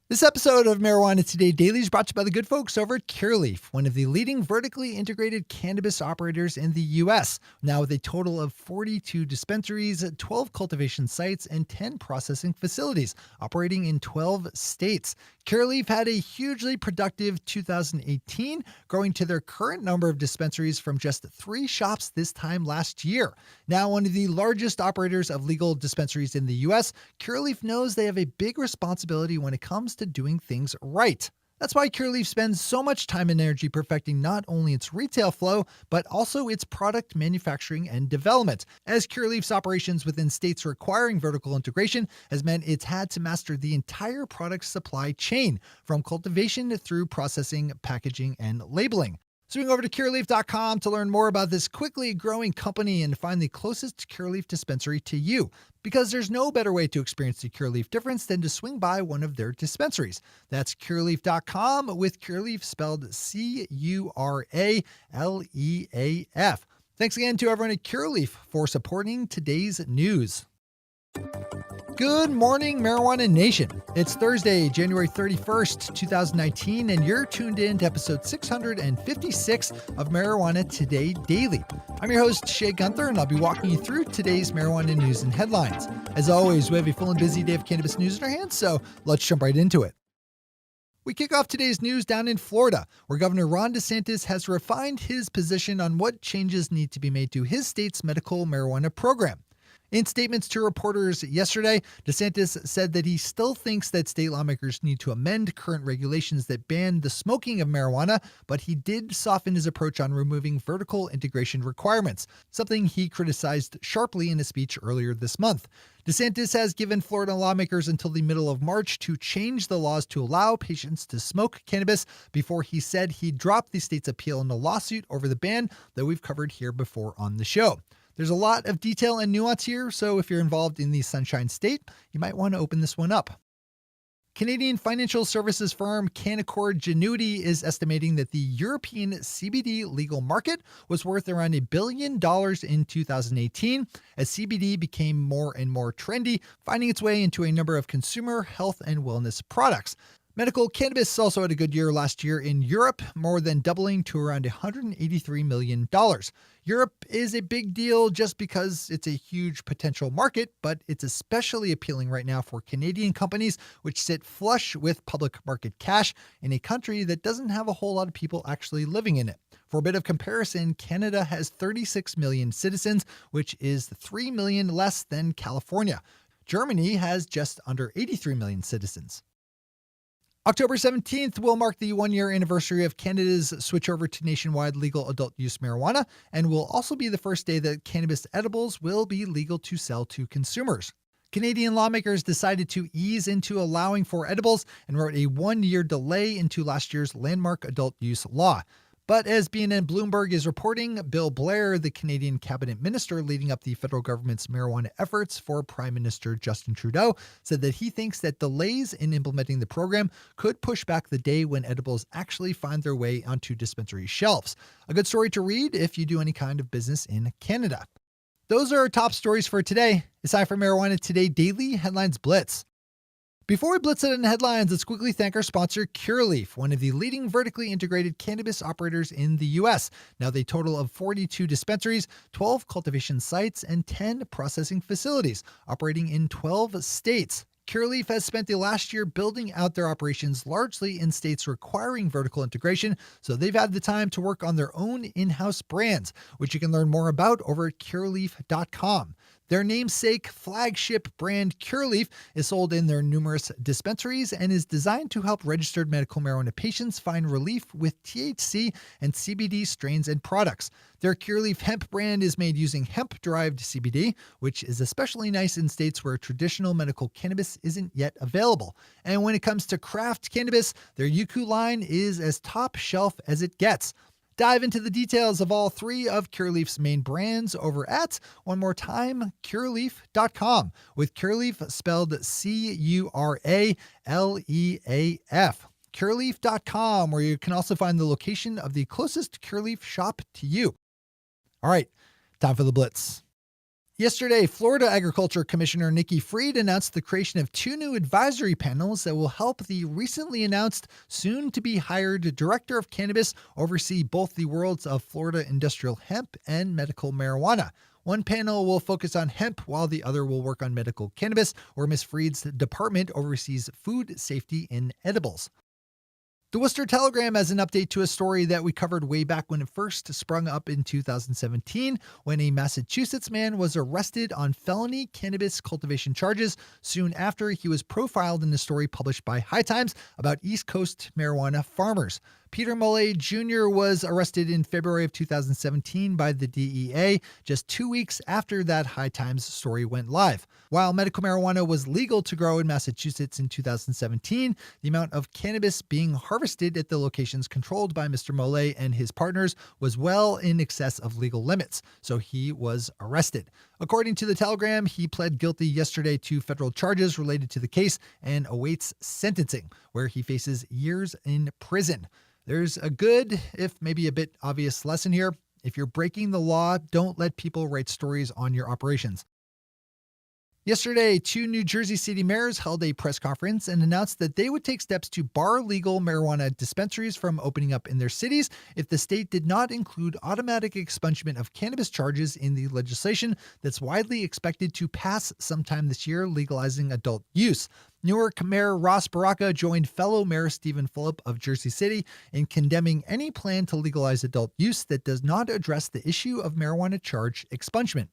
This episode of Marijuana Today Daily is brought to you by the good folks over at Curaleaf, one of the leading vertically integrated cannabis operators in the U.S. Now with a total of 42 dispensaries, 12 cultivation sites, and 10 processing facilities operating in 12 states. Curaleaf had a hugely productive 2018, growing to their current number of dispensaries from just 3 shops this time last year. Now one of the largest operators of legal dispensaries in the U.S., Curaleaf knows they have a big responsibility when it comes to doing things right. That's why Curaleaf spends so much time and energy perfecting not only its retail flow, but also its product manufacturing and development, as Curaleaf's operations within states requiring vertical integration has meant it's had to master the entire product supply chain, from cultivation through processing, packaging, and labeling. Swing over to Curaleaf.com to learn more about this quickly growing company and find the closest Curaleaf dispensary to you, because there's no better way to experience the Curaleaf difference than to swing by one of their dispensaries. That's Curaleaf.com, with Curaleaf spelled C-U-R-A-L-E-A-F. Thanks again to everyone at Curaleaf for supporting today's news. Good morning, Marijuana Nation. It's Thursday, January 31st, 2019, and you're tuned in to episode 656 of Marijuana Today Daily. I'm your host, Shay Gunther, and I'll be walking you through today's marijuana news and headlines. As always, we have a full and busy day of cannabis news in our hands, so let's jump right into it. We kick off today's news down in Florida, where Governor Ron DeSantis has refined his position on what changes need to be made to his state's medical marijuana program. In statements to reporters yesterday, DeSantis said that he still thinks that state lawmakers need to amend current regulations that ban the smoking of marijuana, but he did soften his approach on removing vertical integration requirements, something he criticized sharply in a speech earlier this month. DeSantis has given Florida lawmakers until the middle of March to change the laws to allow patients to smoke cannabis before he said he'd drop the state's appeal in a lawsuit over the ban that we've covered here before on the show. There's a lot of detail and nuance here, so if you're involved in the Sunshine State, you might want to open this one up. Canadian financial services firm Canaccord Genuity is estimating that the European CBD legal market was worth around $1 billion in 2018, as CBD became more and more trendy, finding its way into a number of consumer health and wellness products. Medical cannabis also had a good year last year in Europe, more than doubling to around $183 million. Europe is a big deal just because it's a huge potential market, but it's especially appealing right now for Canadian companies, which sit flush with public market cash in a country that doesn't have a whole lot of people actually living in it. For a bit of comparison, Canada has 36 million citizens, which is 3 million less than California. Germany has just under 83 million citizens. October 17th will mark the 1-year anniversary of Canada's switch over to nationwide legal adult use marijuana, and will also be the first day that cannabis edibles will be legal to sell to consumers. Canadian lawmakers decided to ease into allowing for edibles and wrote a 1-year delay into last year's landmark adult use law. But as BNN Bloomberg is reporting, Bill Blair, the Canadian cabinet minister leading up the federal government's marijuana efforts for Prime Minister Justin Trudeau, said that he thinks that delays in implementing the program could push back the day when edibles actually find their way onto dispensary shelves. A good story to read if you do any kind of business in Canada. Those are our top stories for today. It's time for Marijuana Today Daily Headlines Blitz. Before we blitz it in headlines, let's quickly thank our sponsor, Curaleaf, one of the leading vertically integrated cannabis operators in the U.S. Now they total of 42 dispensaries, 12 cultivation sites, and 10 processing facilities operating in 12 states. Curaleaf has spent the last year building out their operations largely in states requiring vertical integration, so they've had the time to work on their own in-house brands, which you can learn more about over at Curaleaf.com. Their namesake flagship brand Curaleaf is sold in their numerous dispensaries and is designed to help registered medical marijuana patients find relief with THC and CBD strains and products. Their Curaleaf hemp brand is made using hemp-derived CBD, which is especially nice in states where traditional medical cannabis isn't yet available. And when it comes to craft cannabis, their Yuku line is as top shelf as it gets. Dive into the details of all 3 of Curaleaf's main brands over at, one more time, Curaleaf.com, with Curaleaf spelled C-U-R-A-L-E-A-F. Curaleaf.com, where you can also find the location of the closest Curaleaf shop to you. All right, time for the blitz. Yesterday, Florida Agriculture Commissioner Nikki Fried announced the creation of 2 new advisory panels that will help the recently announced, soon-to-be-hired Director of Cannabis oversee both the worlds of Florida industrial hemp and medical marijuana. One panel will focus on hemp, while the other will work on medical cannabis, where Ms. Fried's department oversees food safety in edibles. The Worcester Telegram has an update to a story that we covered way back when it first sprung up in 2017, when a Massachusetts man was arrested on felony cannabis cultivation charges soon after he was profiled in a story published by High Times about East Coast marijuana farmers. Peter Mollet Jr. was arrested in February of 2017 by the DEA, just 2 weeks after that High Times story went live. While medical marijuana was legal to grow in Massachusetts in 2017, the amount of cannabis being harvested at the locations controlled by Mr. Mollet and his partners was well in excess of legal limits, so he was arrested. According to the Telegram, he pled guilty yesterday to federal charges related to the case and awaits sentencing, where he faces years in prison. There's a good, if maybe a bit obvious lesson here. If you're breaking the law, don't let people write stories on your operations. Yesterday, 2 New Jersey city mayors held a press conference and announced that they would take steps to bar legal marijuana dispensaries from opening up in their cities if the state did not include automatic expungement of cannabis charges in the legislation that's widely expected to pass sometime this year, legalizing adult use. Newark Mayor Ross Baraka joined fellow Mayor Stephen Fulop of Jersey City in condemning any plan to legalize adult use that does not address the issue of marijuana charge expungement.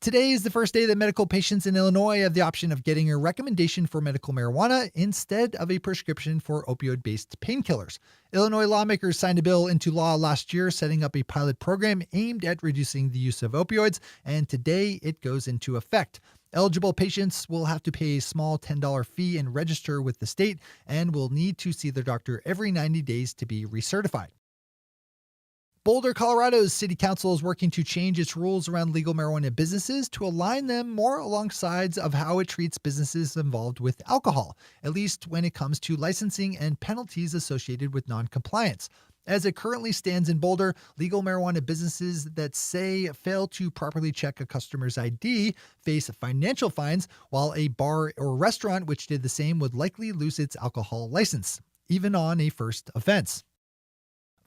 Today is the first day that medical patients in Illinois have the option of getting a recommendation for medical marijuana instead of a prescription for opioid-based painkillers. Illinois lawmakers signed a bill into law last year setting up a pilot program aimed at reducing the use of opioids, and today it goes into effect. Eligible patients will have to pay a small $10 fee and register with the state, and will need to see their doctor every 90 days to be recertified. Boulder, Colorado's city council is working to change its rules around legal marijuana businesses to align them more alongside of how it treats businesses involved with alcohol, at least when it comes to licensing and penalties associated with non-compliance. As it currently stands in Boulder, legal marijuana businesses that fail to properly check a customer's ID face financial fines, while a bar or restaurant which did the same would likely lose its alcohol license, even on a first offense.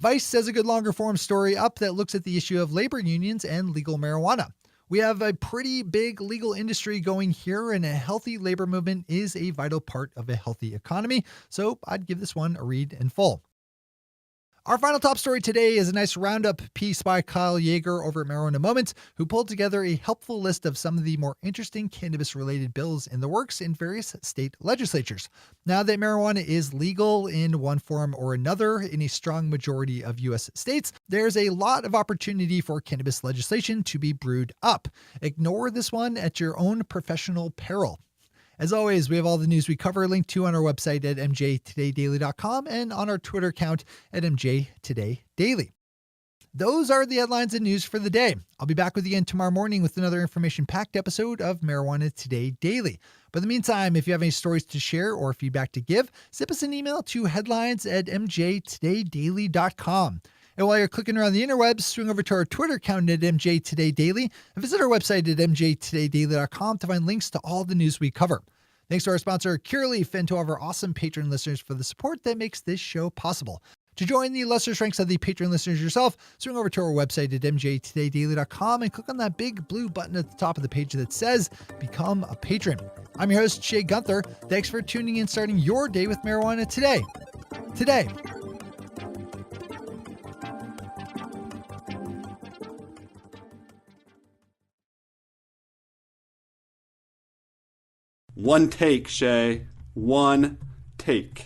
Vice has a good longer form story up that looks at the issue of labor unions and legal marijuana. We have a pretty big legal industry going here, and a healthy labor movement is a vital part of a healthy economy, so I'd give this one a read in full. Our final top story today is a nice roundup piece by Kyle Yeager over at Marijuana Moments, who pulled together a helpful list of some of the more interesting cannabis-related bills in the works in various state legislatures. Now that marijuana is legal in one form or another in a strong majority of U.S. states, there's a lot of opportunity for cannabis legislation to be brewed up. Ignore this one at your own professional peril. As always, we have all the news we cover linked to on our website at mjtodaydaily.com and on our Twitter account at mjtodaydaily. Those are the headlines and news for the day. I'll be back with you again tomorrow morning with another information-packed episode of Marijuana Today Daily. But in the meantime, if you have any stories to share or feedback to give, send us an email to headlines@mjtodaydaily.com. And while you're clicking around the interwebs, swing over to our Twitter account at mjtodaydaily and visit our website at mjtodaydaily.com to find links to all the news we cover. Thanks to our sponsor, Curaleaf, and to all of our awesome patron listeners for the support that makes this show possible. To join the lesser ranks of the patron listeners yourself, swing over to our website at mjtodaydaily.com and click on that big blue button at the top of the page that says Become a Patron. I'm your host, Shay Gunther. Thanks for tuning in, starting your day with marijuana today. One take, Shay. One take.